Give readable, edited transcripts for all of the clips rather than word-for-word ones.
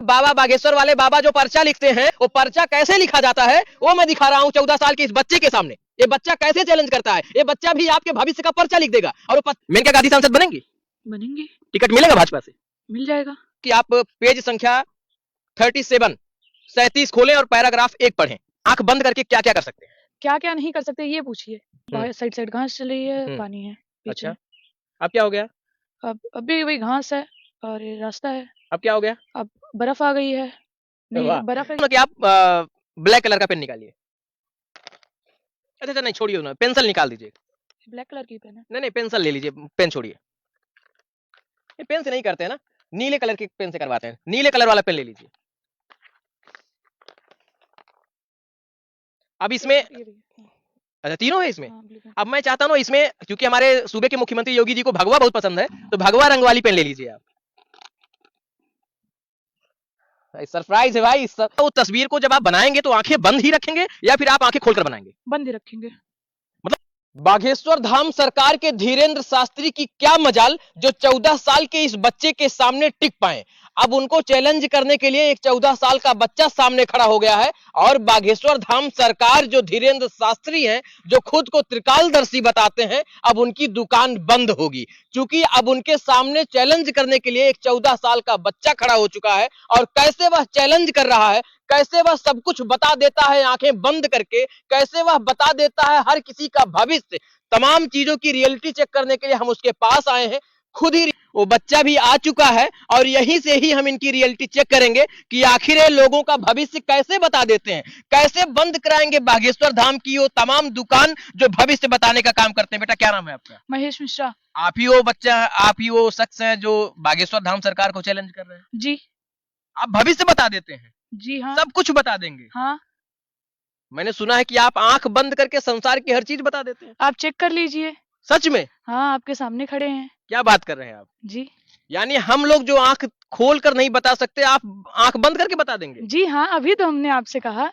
बाबा बागेश्वर वाले बाबा जो पर्चा लिखते हैं, वो पर्चा कैसे लिखा जाता है वो मैं दिखा रहा हूँ 14 साल के इस बच्चे के सामने। ये बच्चा कैसे चैलेंज करता है, ये बच्चा भी आपके भविष्य का पर्चा लिख देगा। और मेनका गांधी सांसद बनेंगी? बनेंगे। टिकट मिलेगा भाजपा से? मिल जाएगा। कि आप पेज संख्या 37 खोलें और पैराग्राफ 1 पढ़ें। आंख बंद करके क्या क्या कर सकते हैं? क्या क्या नहीं कर सकते ये पूछिए। बाहर साइड साइड घास चल रही है, पानी है पीछे। अच्छा, अब क्या हो गया? अब अभी वही घास है और ये रास्ता है। अब क्या हो गया? अब बर्फ आ गई है। नहीं बर्फ है कि आप ब्लैक कलर का पेन निकालिए। अच्छा नहीं छोड़िए ना, पेंसिल निकाल दीजिए। ब्लैक कलर की पेन है। नहीं पेंसिल ले लीजिए, पेन छोड़िए। ये पेन से नहीं करते हैं ना, नीले कलर के पेन से करवाते हैं। नीले कलर वाला पेन ले लीजिए। अब इसमें अच्छा तीनों है इसमें। अब मैं चाहता हूँ इसमें, क्योंकि हमारे सूबे के मुख्यमंत्री योगी जी को भगवा बहुत पसंद है, तो भगवा रंग वाली पेन ले लीजिए आप। सरप्राइज है भाई। तो तस्वीर को जब आप बनाएंगे तो आंखें बंद ही रखेंगे या फिर आप आंखें खोलकर बनाएंगे? बंद ही रखेंगे। मतलब बागेश्वर धाम सरकार के धीरेन्द्र शास्त्री की क्या मजाल जो 14 साल के इस बच्चे के सामने टिक पाए। अब उनको चैलेंज करने के लिए एक 14 साल का बच्चा सामने खड़ा हो गया है और बागेश्वर धाम सरकार जो धीरेन्द्र शास्त्री हैं, जो खुद को त्रिकालदर्शी बताते हैं, अब उनकी दुकान बंद होगी। क्योंकि अब उनके सामने चैलेंज करने के लिए एक 14 साल का बच्चा खड़ा हो चुका है। और कैसे वह चैलेंज कर रहा है, कैसे वह सब कुछ बता देता है आंखें बंद करके, कैसे वह बता देता है हर किसी का भविष्य। तमाम चीजों की रियलिटी चेक करने के लिए हम उसके पास आए हैं। खुद ही वो बच्चा भी आ चुका है और यहीं से ही हम इनकी रियलिटी चेक करेंगे कि आखिर ये लोगों का भविष्य कैसे बता देते हैं, कैसे बंद कराएंगे बागेश्वर धाम की वो तमाम दुकान जो भविष्य बताने का काम करते हैं। बेटा क्या नाम है आपका? महेश मिश्रा। आप ही वो बच्चा, आप ही वो शख्स है जो बागेश्वर धाम सरकार को चैलेंज कर रहे हैं? जी। आप भविष्य बता देते हैं? जी हाँ। सब कुछ बता देंगे? हाँ। मैंने सुना है कि आप आंख बंद करके संसार की हर चीज बता देते हैं। आप चेक कर लीजिए। सच में? हाँ आपके सामने खड़े हैं। क्या बात कर रहे हैं आप? जी। यानी हम लोग जो आंख खोल कर नहीं बता सकते, आप आंख बंद करके बता देंगे? जी हाँ, अभी तो हमने आपसे कहा।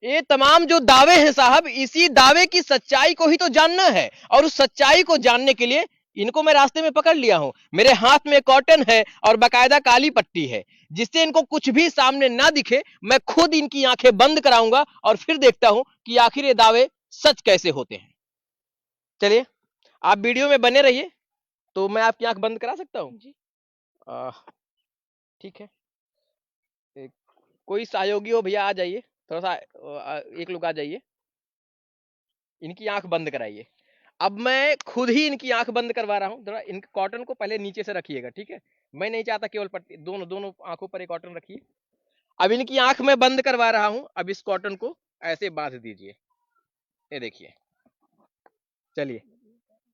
ये तमाम जो दावे हैं साहब, इसी दावे की सच्चाई को ही तो जानना है। और उस सच्चाई को जानने के लिए इनको मैं रास्ते में पकड़ लिया हूं। मेरे हाथ में कॉटन है और बाकायदा काली पट्टी है, जिससे इनको कुछ भी सामने ना दिखे। मैं खुद इनकी आंखें बंद कराऊंगा और फिर देखता हूं कि आखिर ये दावे सच कैसे होते हैं। चलिए आप वीडियो में बने रहिए, तो मैं आपकी आंख बंद करा सकता हूं? ठीक है। कोई सहयोगी हो भैया आ जाइए, थोड़ा सा एक लोग आ जाइए, इनकी आंख बंद कराइए। अब मैं खुद ही इनकी आंख बंद करवा रहा हूँ। थोड़ा इनके कॉटन को पहले नीचे से रखिएगा, ठीक है? मैं नहीं चाहता केवल पट्टी, दोनों दोनों आंखों पर एक कॉटन रखिए। अब इनकी आंख में बंद करवा रहा हूँ। अब इस कॉटन को ऐसे बांध दीजिए, ये देखिए। चलिए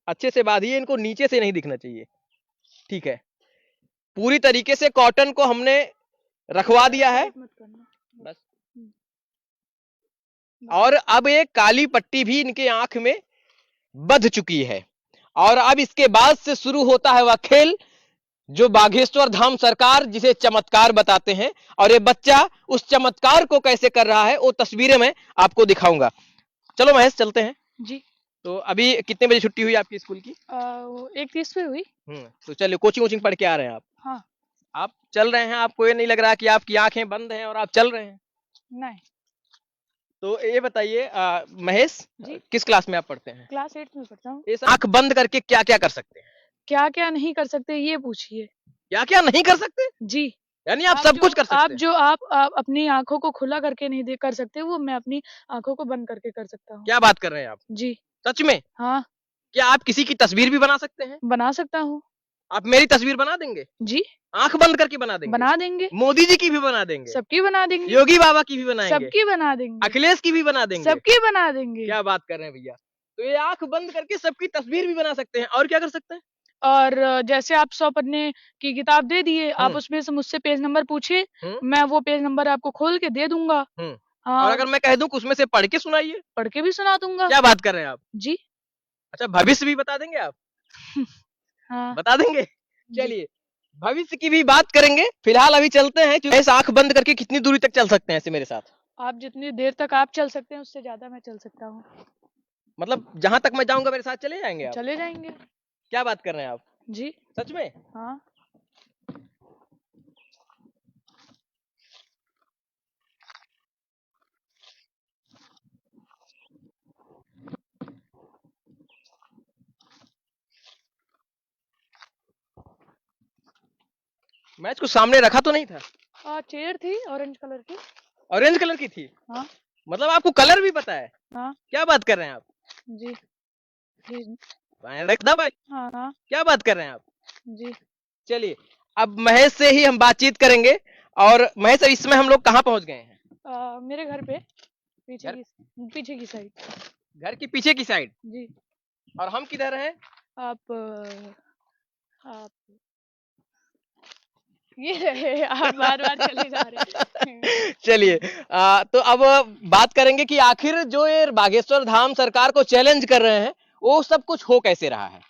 अच्छे से बांधिए, इनको नीचे से नहीं दिखना चाहिए, ठीक है? पूरी तरीके से कॉटन को हमने रखवा दिया है बस। और अब एक काली पट्टी भी इनके आंख में बंध चुकी है। और अब इसके बाद से शुरू होता है वह खेल जो बागेश्वर धाम सरकार जिसे चमत्कार बताते हैं। और ये बच्चा उस चमत्कार को कैसे कर रहा है वो तस्वीरें मैं आपको दिखाऊंगा। चलो महेश चलते हैं जी। तो अभी कितने बजे छुट्टी हुई आपकी स्कूल की? 1:30 पे हुई। तो चलिए कोचिंग पढ़ के आ रहे हैं आप? हाँ। आप चल रहे हैं, आपको ये नहीं लग रहा कि आपकी आंखें बंद हैं और आप चल रहे हैं? नहीं। तो ये बताइए महेश जी? किस क्लास में आप पढ़ते हैं? क्लास 8 में पढ़ता हूँ। आंख बंद करके क्या क्या कर सकते हैं? क्या क्या नहीं कर सकते ये पूछिए। क्या क्या नहीं कर सकते? जी। यानी आप सब कुछ कर सकते हैं? आप अपनी आंखों को खुला करके नहीं देख कर सकते, वो मैं अपनी आंखों को बंद करके कर सकता हूँ। क्या बात कर रहे हैं आप? जी। सच में? हाँ। क्या आप किसी की तस्वीर भी बना सकते हैं? बना सकता हूँ। आप मेरी तस्वीर बना देंगे? जी। आंख बंद करके बना देंगे? बना देंगे। मोदी जी की भी बना देंगे? सबकी बना देंगे। योगी बाबा की भी बनाएंगे? सबकी बना देंगे। अखिलेश की भी बना देंगे? सबकी बना देंगे। क्या बात कर रहे हैं भैया? तो ये आंख बंद करके सबकी तस्वीर भी बना सकते हैं। और क्या कर सकते हैं? और जैसे आप 100 पन्ने की किताब दे दिए, आप उसमें से मुझसे पेज नंबर पूछिए, मैं वो पेज नंबर आपको खोल के दे दूंगा। और अगर मैं कह दूं कि उसमें से पढ़ के सुनाइए? पढ़ के भी सुना दूंगा। क्या बात कर रहे हैं आप? जी। अच्छा भविष्य भी बता देंगे आप? हाँ। बता देंगे? चलिए भविष्य की भी बात करेंगे, फिलहाल अभी चलते हैं। ऐसे आंख बंद करके कितनी दूरी तक चल सकते हैं ऐसे मेरे साथ? आप जितनी देर तक आप चल सकते हैं उससे ज्यादा मैं चल सकता हूँ। मतलब जहां तक मैं जाऊंगा मेरे साथ चले जाएंगे आप? चले जाएंगे। क्या बात कर रहे हैं आप? जी। सच में? हाँ। मैच को सामने रखा तो नहीं था? हाँ, चेयर थी ऑरेंज कलर की। ऑरेंज कलर की थी? हाँ। मतलब आपको कलर भी पता है? हाँ क्या बात कर रहे हैं आप? जी जी। रखना भाई, हाँ हाँ क्या बात कर रहे हैं आप? जी। चलिए, अब महेश से ही हम बातचीत करेंगे। और महेश, इस समय हम लोग कहाँ पहुंच गए हैं? मेरे घर पे घर? पीछे की साइड। घर की पीछे की साइड। जी। और हम किधर हैं? आप ये रहे, आप बार बार चले जा रहे हैं। चलिए, तो अब बात करेंगे कि आखिर जो ये बागेश्वर धाम सरकार को चैलेंज कर रहे हैं, वो सब कुछ हो कैसे रहा है।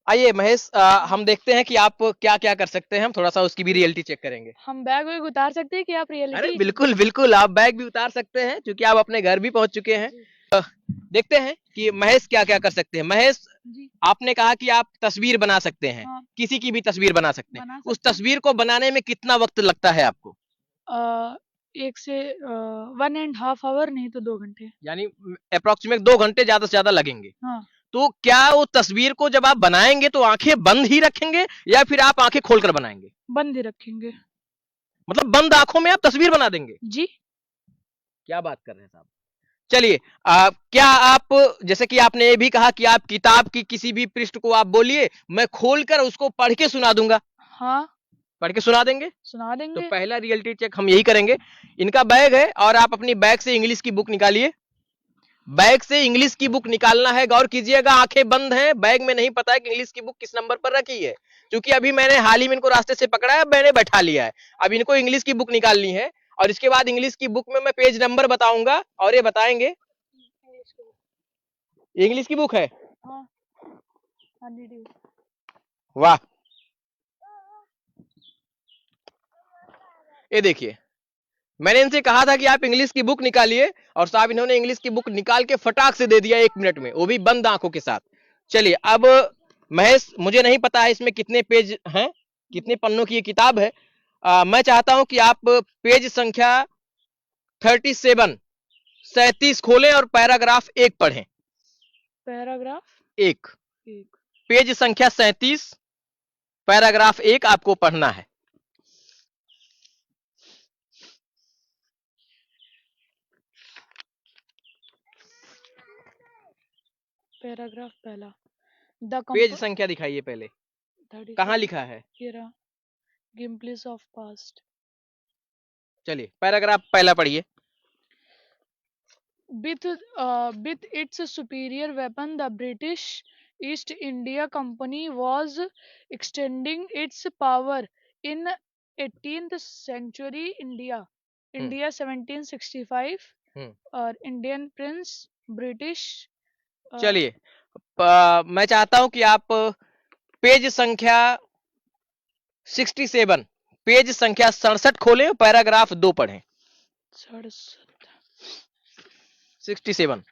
आइए महेश, हम देखते हैं कि आप क्या क्या कर सकते हैं। हम थोड़ा सा उसकी भी रियलिटी चेक करेंगे। हम बैग वैग उतार सकते हैं कि आप अरे रियलिटी? बिल्कुल बिल्कुल, आप बैग भी उतार सकते हैं क्योंकि आप अपने घर भी पहुंच चुके हैं। देखते हैं कि महेश क्या क्या कर सकते हैं। महेश, जी। आपने कहा कि आप तस्वीर बना सकते हैं। हाँ, किसी की भी तस्वीर बना सकते हैं। बना उस सकते हैं। तस्वीर को बनाने में कितना वक्त लगता है आपको? 1 से 1.5 आवर, नहीं तो 2 घंटे। यानी अप्रोक्सीमेट 2 घंटे ज्यादा से ज्यादा लगेंगे। हाँ, तो क्या वो तस्वीर को जब आप बनाएंगे तो आंखें बंद ही रखेंगे या फिर आप आंखें खोलकर बनाएंगे? बंद ही रखेंगे। मतलब बंद आंखों में आप तस्वीर बना देंगे? जी। क्या बात कर रहे हैं साहब। चलिए, क्या आप, जैसे कि आपने ये भी कहा कि आप किताब की किसी भी पृष्ठ को आप बोलिए, मैं खोलकर उसको पढ़ के सुना दूंगा। हाँ, पढ़ के सुना देंगे? सुना तो देंगे। पहला रियलिटी चेक हम यही करेंगे। इनका बैग है और आप अपनी बैग से इंग्लिश की बुक निकालिए। बैग से इंग्लिश की बुक निकालना है, गौर कीजिएगा, आंखें बंद हैं। बैग में नहीं पता है कि इंग्लिश की बुक किस नंबर पर रखी है, क्योंकि अभी मैंने हाल ही में इनको रास्ते से पकड़ा है, मैंने बैठा लिया है। अब इनको इंग्लिश की बुक निकालनी है और इसके बाद इंग्लिश की बुक में मैं पेज नंबर बताऊंगा और ये बताएंगे। इंग्लिश की बुक है? हाँ, हाँ दीदी। वाह, ये देखिए, मैंने इनसे कहा था कि आप इंग्लिश की बुक निकालिए और साहब इन्होंने इंग्लिश की बुक निकाल के फटाक से दे दिया 1 मिनट में, वो भी बंद आंखों के साथ। चलिए, अब महेश, मुझे नहीं पता है इसमें कितने पेज हैं, कितने पन्नों की ये किताब है। मैं चाहता हूं कि आप पेज संख्या 37 खोलें और पैराग्राफ 1 पढ़ें। पैराग्राफ 1, 1। पेज संख्या 37, पैराग्राफ 1 आपको पढ़ना है। पैराग्राफ पहला। द पेज संख्या दिखाइए पहले, कहां लिखा है? गिम्पलिस ऑफ पास्ट। चलिए, पैराग्राफ पहला पढ़िए। With its superior weapon, the British East India Company was extending its power in 18th century India. India 1765 हम्म और Indian Prince British। चलिए, मैं चाहता हूं कि आप पेज संख्या 67, पेज संख्या 67 खोलें, पैराग्राफ 2 पढ़ें। 67।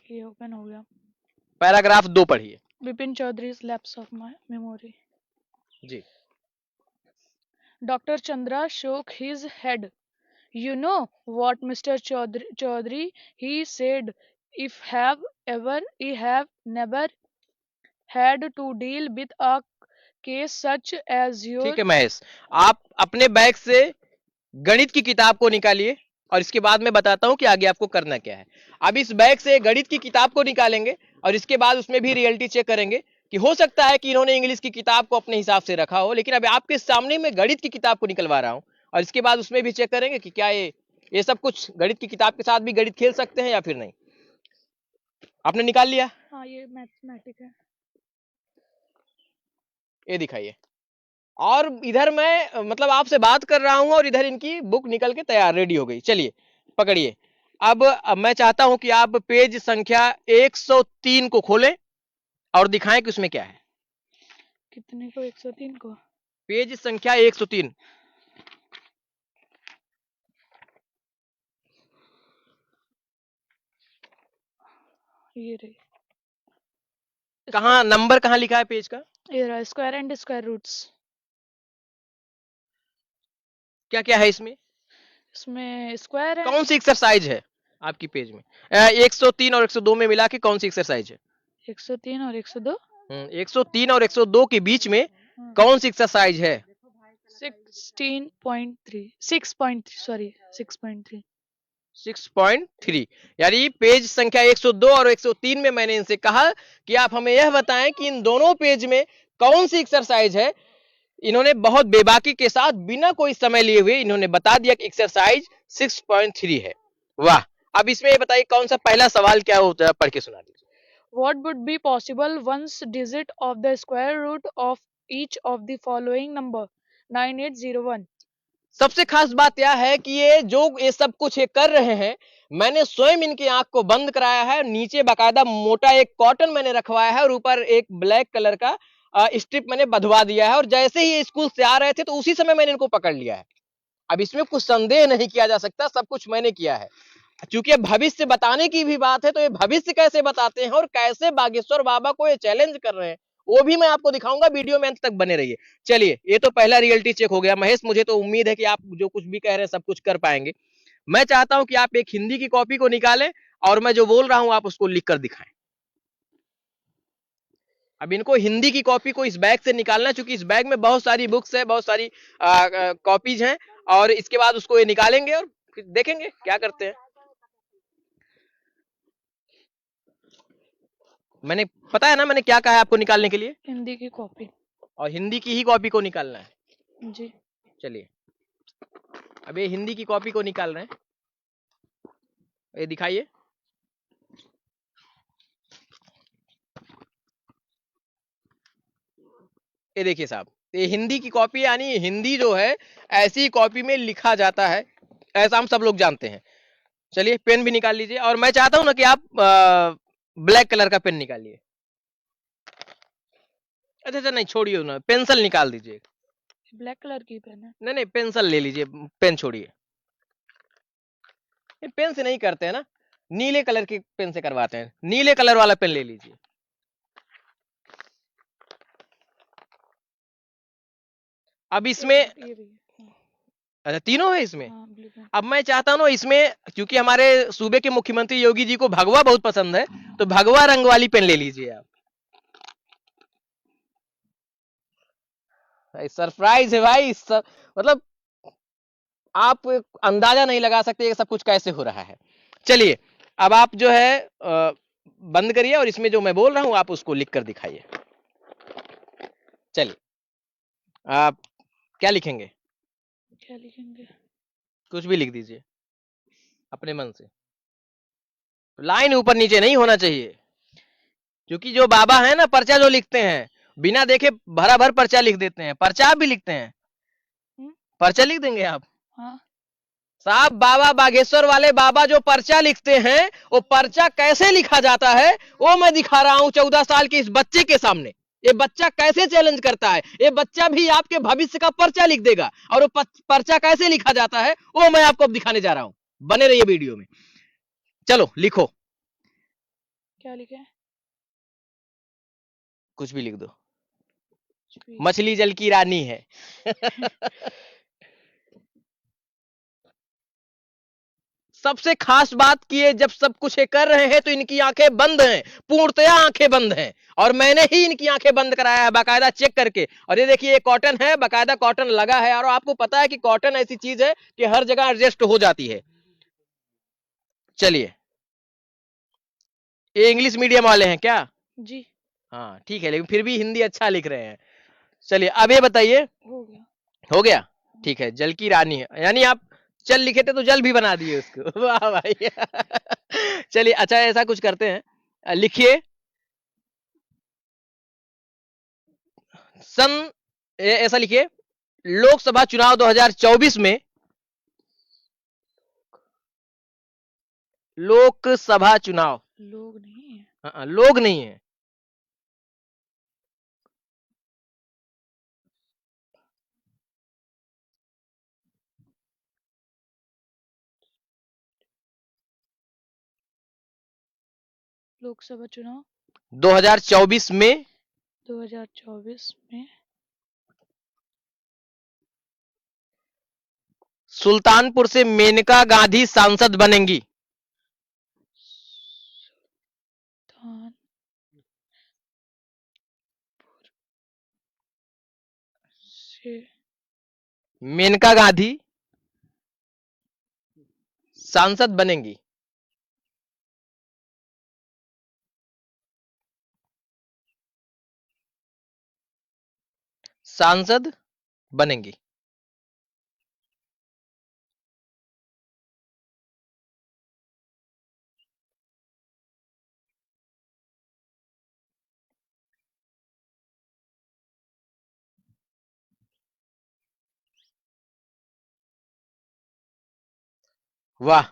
ये ओपन हो गया। पैराग्राफ 2 पढ़िए। Bipin Chaudhary's lapse of my memory. Ji. Dr. Chandra shook his head. You know what, Mr. Chaudhary, he said, if he have never had to deal with a case such as your। ठीक है महेश, आप अपने bag से गणित की किताब को निकालिए और इसके बाद मैं बताता हूं कि आगे आपको करना क्या है। अब इस बैग से गणित की किताब को निकालेंगे और इसके बाद उसमें भी रियलिटी चेक करेंगे कि हो सकता है कि इन्होंने इंग्लिश की किताब को अपने हिसाब से रखा हो, लेकिन अभी आपके सामने मैं गणित की किताब को निकलवा रहा हूं और इसके बाद उसमें भी चेक करेंगे कि क्या ये सब कुछ गणित की किताब के साथ भी गणित खेल सकते हैं या फिर नहीं। आपने निकाल लिया? हाँ, ये मैथमेटिक है। ये दिखाइए। और इधर मैं मतलब आपसे बात कर रहा हूं और इधर इनकी बुक निकल के तैयार रेडी हो गई। चलिए, पकड़िए। अब मैं चाहता हूं कि आप पेज संख्या 103 को खोलें और दिखाएं कि उसमें क्या है। कितने को? 103 को। पेज संख्या 103। ये रही। कहाँ नंबर, कहाँ लिखा है पेज का? ये रहा, स्क्वायर एंड स्क्वायर रूट्स। क्या क्या है इसमें? इसमें स्क्वायर है। कौन सी एक्सरसाइज है? आपकी पेज में 103 और 102 में मिला के कौन सी एक्सरसाइज है? 103 और 102 103 और 102 के बीच में कौन सी एक्सरसाइज है? 16.3 6.3 सॉरी 6.3 6.3 यानी पेज संख्या 102 और 103 में मैंने इनसे कहा कि आप हमें यह बताएं कि इन दोनों पेज में कौन सी एक्सरसाइज है। इन्होंने बहुत बेबाकी के साथ बिना कोई समय लिए हुए इन्होंने बता दिया कि एक्सरसाइज 6.3 है। वाह। अब इसमें ये बताइए कौन सा पहला सवाल क्या होता है, पढ़ के सुना दीजिए। What would be possible once digit of the square root of each of the following number 9801 सबसे खास बात यह है कि ये सब कुछ ये कर रहे हैं, मैंने स्वयं इनकी आंख को बंद कराया है। नीचे बाकायदा मोटा एक कॉटन मैंने रखवाया है और ऊपर एक ब्लैक कलर का स्ट्रिप मैंने बंधवा दिया है, और जैसे ही ये स्कूल से आ रहे थे तो उसी समय मैंने इनको पकड़ लिया है। अब इसमें कुछ संदेह नहीं किया जा सकता, सब कुछ मैंने किया है। चूंकि भविष्य बताने की भी बात है तो ये भविष्य कैसे बताते हैं और कैसे बागेश्वर बाबा को ये चैलेंज कर रहे हैं, वो भी मैं आपको दिखाऊंगा। वीडियो में अंत तक बने रहिए। चलिए, ये तो पहला रियलिटी चेक हो गया। महेश, मुझे तो उम्मीद है कि आप जो कुछ भी कह रहे हैं सब कुछ कर पाएंगे। मैं चाहता हूं कि आप एक हिंदी की कॉपी को निकालें और मैं जो बोल रहा हूं आप उसको लिख कर दिखाएं। अब इनको हिंदी की कॉपी को इस बैग से निकालना है, क्योंकि इस बैग में बहुत सारी बुक्स है, बहुत सारी कॉपीज हैं, और इसके बाद उसको ये निकालेंगे और फिर देखेंगे क्या करते हैं। मैंने पता है ना मैंने क्या कहा है आपको निकालने के लिए? हिंदी की कॉपी। और हिंदी की ही कॉपी को निकालना है जी। चलिए, अब ये हिंदी की कॉपी को निकाल रहे हैं, ये दिखाइए। ये देखिए साहब, ये हिंदी की कॉपी, यानी हिंदी जो है ऐसी कॉपी में लिखा जाता है, ऐसा हम सब लोग जानते हैं। चलिए, पेन भी निकाल लीजिए, और मैं चाहता हूं ना कि आप ब्लैक कलर का पेन निकालिए। अच्छा अच्छा, नहीं छोड़िए ना, पेंसिल निकाल दीजिए। ब्लैक कलर की पेन है। नहीं नहीं, पेंसिल ले लीजिए, पेन छोड़िए। ये पेन से नहीं करते हैं ना, नीले कलर की पेन से करवाते हैं। नीले कलर वाला पेन ले लीजिए। अब इसमें ये भी है। अच्छा, तीनों है इसमें। हाँ, ब्लू पेन। अब मैं चाहता हूँ इसमें, क्योंकि हमारे सूबे के मुख्यमंत्री योगी जी को भगवा बहुत पसंद है, तो भगवा रंग वाली पेन ले लीजिए आप। सरप्राइज है भाई, मतलब आप अंदाजा नहीं लगा सकते ये सब कुछ कैसे हो रहा है। चलिए, अब आप जो है बंद करिए और इसमें जो मैं बोल रहा हूं आप उसको लिख कर दिखाइए। चलिए, आप क्या लिखेंगे? क्या लिखेंगे? कुछ भी लिख दीजिए अपने मन से, लाइन ऊपर नीचे नहीं होना चाहिए, क्योंकि जो बाबा है ना, पर्चा जो लिखते हैं बिना देखे भरा भर पर्चा लिख देते हैं। पर्चा आप भी लिखते हैं? पर्चा लिख देंगे आप? हाँ। साहब, बाबा बागेश्वर वाले बाबा जो पर्चा लिखते हैं, वो पर्चा कैसे लिखा जाता है वो मैं दिखा रहा हूं 14 साल के इस बच्चे के सामने। ये बच्चा कैसे चैलेंज करता है, ये बच्चा भी आपके भविष्य का पर्चा लिख देगा, और वो पर्चा कैसे लिखा जाता है वो मैं आपको अब दिखाने जा रहा हूं। बने रहिए वीडियो में। चलो लिखो। क्या लिखे? कुछ भी लिख दो। मछली जल की रानी है। सबसे खास बात कि ये जब सब कुछ ये कर रहे हैं तो इनकी आंखें बंद हैं, पूर्णतया आंखें बंद हैं, और मैंने ही इनकी आंखें बंद कराया है बाकायदा चेक करके। और ये देखिए, ये कॉटन है, बाकायदा कॉटन लगा है, और आपको पता है कि कॉटन ऐसी चीज है कि हर जगह एडजस्ट हो जाती है। चलिए, ये इंग्लिश मीडियम वाले हैं क्या? जी। हाँ ठीक है, लेकिन फिर भी हिंदी अच्छा लिख रहे हैं। चलिए, अब ये बताइए। हो गया। हो गया, ठीक है। जल की रानी है, यानी आप चल लिखे थे तो जल भी बना दिए उसको। वाह भाई। चलिए, अच्छा ऐसा कुछ करते हैं, लिखिए सन, ऐसा लिखिए, लोकसभा चुनाव 2024 में, लोकसभा चुनाव, लोग नहीं है। लोग नहीं है, लोकसभा चुनाव 2024 में 2024 में सुल्तानपुर से मेनका गांधी सांसद बनेंगी। खान से मेनका गांधी सांसद बनेंगी। सांसद बनेंगी। वाह,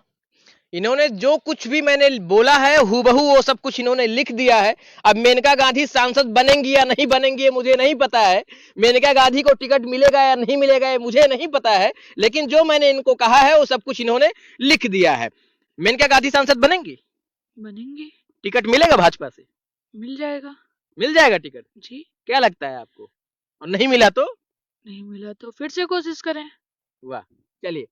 इन्होंने जो कुछ भी मैंने बोला है हूबहू वो सब कुछ इन्होंने लिख दिया है। अब मेनका गांधी सांसद बनेंगी या नहीं बनेंगी ये मुझे नहीं पता है, मेनका गांधी को टिकट मिलेगा या नहीं मिलेगा ये मुझे नहीं पता है, लेकिन जो मैंने इनको कहा है वो सब कुछ इन्होंने लिख दिया है। मेनका गांधी सांसद बनेंगी, बनेंगी, टिकट मिलेगा भाजपा से, मिल जाएगा मिल जाएगा टिकट, जी। क्या लगता है आपको? और नहीं मिला तो? नहीं मिला तो फिर से कोशिश करें। वाह, चलिए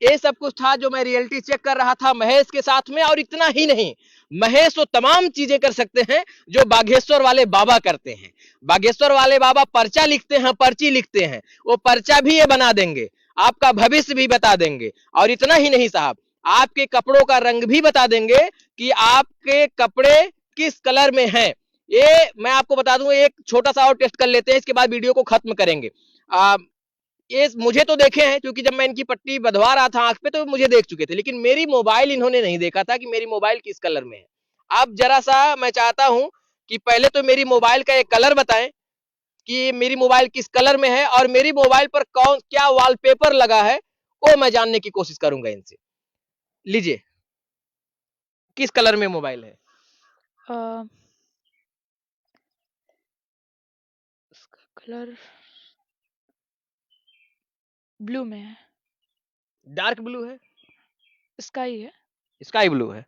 ये सब कुछ था जो मैं रियलिटी चेक कर रहा था महेश के साथ में। और इतना ही नहीं, महेश वो तमाम चीजें कर सकते हैं जो बागेश्वर वाले बाबा करते हैं। बागेश्वर वाले बाबा पर्चा लिखते हैं, पर्ची लिखते हैं, वो पर्चा भी ये बना देंगे, आपका भविष्य भी बता देंगे। और इतना ही नहीं साहब, आपके कपड़ों का रंग भी बता देंगे कि आपके कपड़े किस कलर में हैं। ये मैं आपको बता दूं, एक छोटा सा और टेस्ट कर लेते हैं, इसके बाद वीडियो को खत्म करेंगे। ये मुझे तो देखे हैं, क्योंकि जब मैं इनकी पट्टी बंधवा रहा था आंख पे तो मुझे देख चुके थे, लेकिन मेरी मोबाइल इन्होंने नहीं देखा था कि मेरी मोबाइल किस कलर में है। अब जरा सा मैं चाहता हूं कि पहले तो मेरी मोबाइल का एक कलर बताएं कि मेरी मोबाइल किस कलर में है, और मेरी मोबाइल पर कौन क्या वॉलपेपर लगा है वो मैं जानने की कोशिश करूंगा इनसे। लीजिए, किस कलर में मोबाइल है? इसका कलर ब्लू में है। डार्क ब्लू है, स्काई है। स्काई ब्लू है।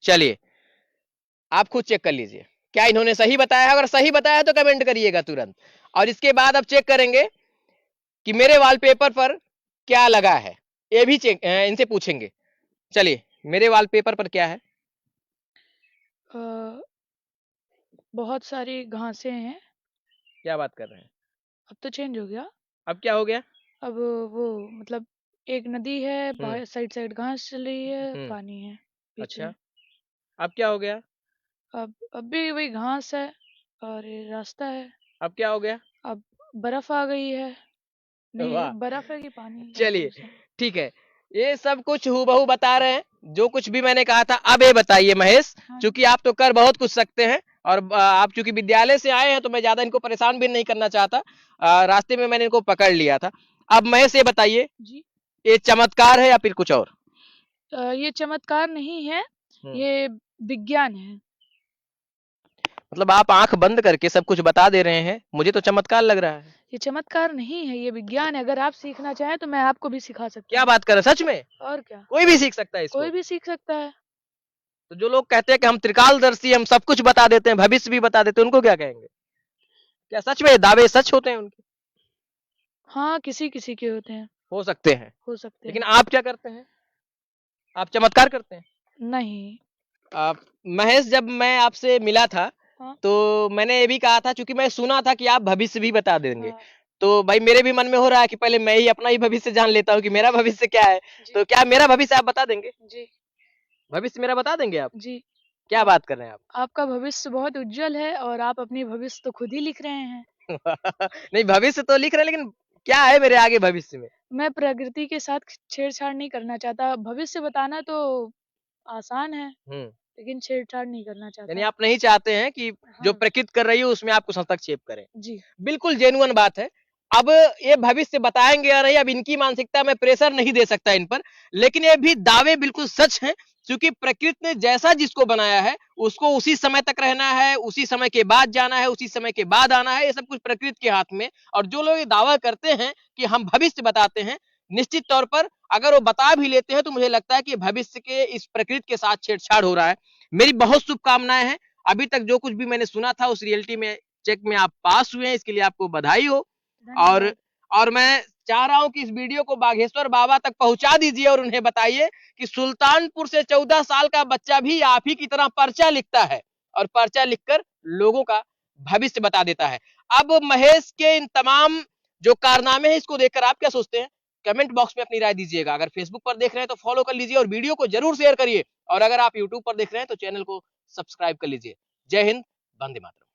चलिए, आप खुद चेक कर लीजिए क्या इन्होंने सही बताया है। अगर सही बताया है तो कमेंट करिएगा तुरंत। और इसके बाद अब चेक करेंगे कि मेरे वॉलपेपर पर क्या लगा है, ये भी चेक इनसे पूछेंगे। चलिए, मेरे वॉलपेपर पर क्या है? बहुत सारी घासें हैं। क्या बात कर रहे हैं? अब तो चेंज हो गया। अब क्या हो गया? अब वो मतलब एक नदी है, साइड साइड घास चल रही है, पानी है पीछे। अच्छा, अब क्या हो गया? अब भी वही घास है और ये रास्ता है। अब क्या हो गया? अब बर्फ आ गई है। नहीं, वाह, बर्फ है कि पानी? चलिए ठीक है, ये सब कुछ हूबहू बता रहे हैं जो कुछ भी मैंने कहा था। अब ये बताइए महेश, चूंकि आप तो कर बहुत कुछ सकते हैं और आप चूंकि विद्यालय से आए हैं तो मैं ज्यादा इनको परेशान भी नहीं करना चाहता, रास्ते में मैंने इनको पकड़ लिया था। अब महेश ये बताइए जी, ये चमत्कार है या फिर कुछ और? ये चमत्कार नहीं है, ये विज्ञान है। मतलब आप आंख बंद करके सब कुछ बता दे रहे हैं, मुझे तो चमत्कार लग रहा है। ये चमत्कार नहीं है, ये विज्ञान है। अगर आप सीखना चाहें तो मैं आपको भी सिखा सकता क्या हूँ। बात कर रहे हैं, सच में? और क्या, कोई भी सीख सकता है इसको? कोई भी सीख सकता है। तो जो लोग कहते हैं कि हम त्रिकालदर्शी, हम सब कुछ बता देते हैं, भविष्य भी बता देते हैं, उनको क्या कहेंगे? क्या सच में दावे सच होते हैं उनके? हाँ, किसी किसी के होते हैं, हो सकते हैं, हो सकते लेकिन हैं। आप क्या करते हैं? आप चमत्कार करते हैं? नहीं। महेश, जब मैं आपसे मिला था हाँ, तो मैंने ये भी कहा था, क्योंकि मैं सुना था कि आप भविष्य भी बता देंगे, हाँ, तो भाई मेरे भी मन में हो रहा है कि पहले मैं ही अपना ही भविष्य जान लेता हूँ कि मेरा भविष्य क्या है। जी, तो क्या मेरा भविष्य आप बता देंगे? जी, भविष्य मेरा बता देंगे आप? जी। क्या बात कर रहे हैं आप? आपका भविष्य बहुत उज्जवल है और आप अपनी भविष्य तो खुद ही लिख रहे हैं। नहीं, भविष्य तो लिख रहे हैं, लेकिन क्या है मेरे आगे भविष्य में? मैं प्रकृति के साथ छेड़छाड़ नहीं करना चाहता। भविष्य बताना तो आसान है, लेकिन छेड़छाड़ नहीं करना यानी चाहता। आप नहीं चाहते हैं कि जो हाँ, प्रकृति कर रही है उसमें आप कुछ हस्तक्षेप करें। जी, बिल्कुल जेन्युइन बात है। अब ये भविष्य बताएंगे या नहीं, अब इनकी मानसिकता में प्रेशर नहीं दे सकता इन पर, लेकिन ये भी दावे बिल्कुल सच हैं, क्योंकि प्रकृति ने जैसा जिसको बनाया है उसको उसी समय तक रहना है, उसी समय के बाद जाना है, उसी समय के बाद आना है, ये सब कुछ प्रकृति के हाथ में। और जो लोग ये दावा करते हैं कि हम भविष्य बताते हैं, निश्चित तौर पर अगर वो बता भी लेते हैं तो मुझे लगता है कि भविष्य के इस प्रकृति के साथ छेड़छाड़ हो रहा है। मेरी बहुत शुभकामनाएं हैं। अभी तक जो कुछ भी मैंने सुना था उस रियलिटी में चेक में आप पास हुए हैं, इसके लिए आपको बधाई हो। और और मैं चाह रहा हूं कि इस वीडियो को बागेश्वर बाबा तक पहुंचा दीजिए और उन्हें बताइए कि सुल्तानपुर से 14 साल का बच्चा भी आप ही की तरह पर्चा लिखता है और पर्चा लिखकर लोगों का भविष्य बता देता है। अब महेश के इन तमाम जो कारनामे हैं, इसको देखकर आप क्या सोचते हैं? कमेंट बॉक्स में अपनी राय दीजिएगा। अगर फेसबुक पर देख रहे हैं तो फॉलो कर लीजिए और वीडियो को जरूर शेयर करिए, और अगर आप यूट्यूब पर देख रहे हैं तो चैनल को सब्सक्राइब कर लीजिए। जय हिंद, वंदे मातरम।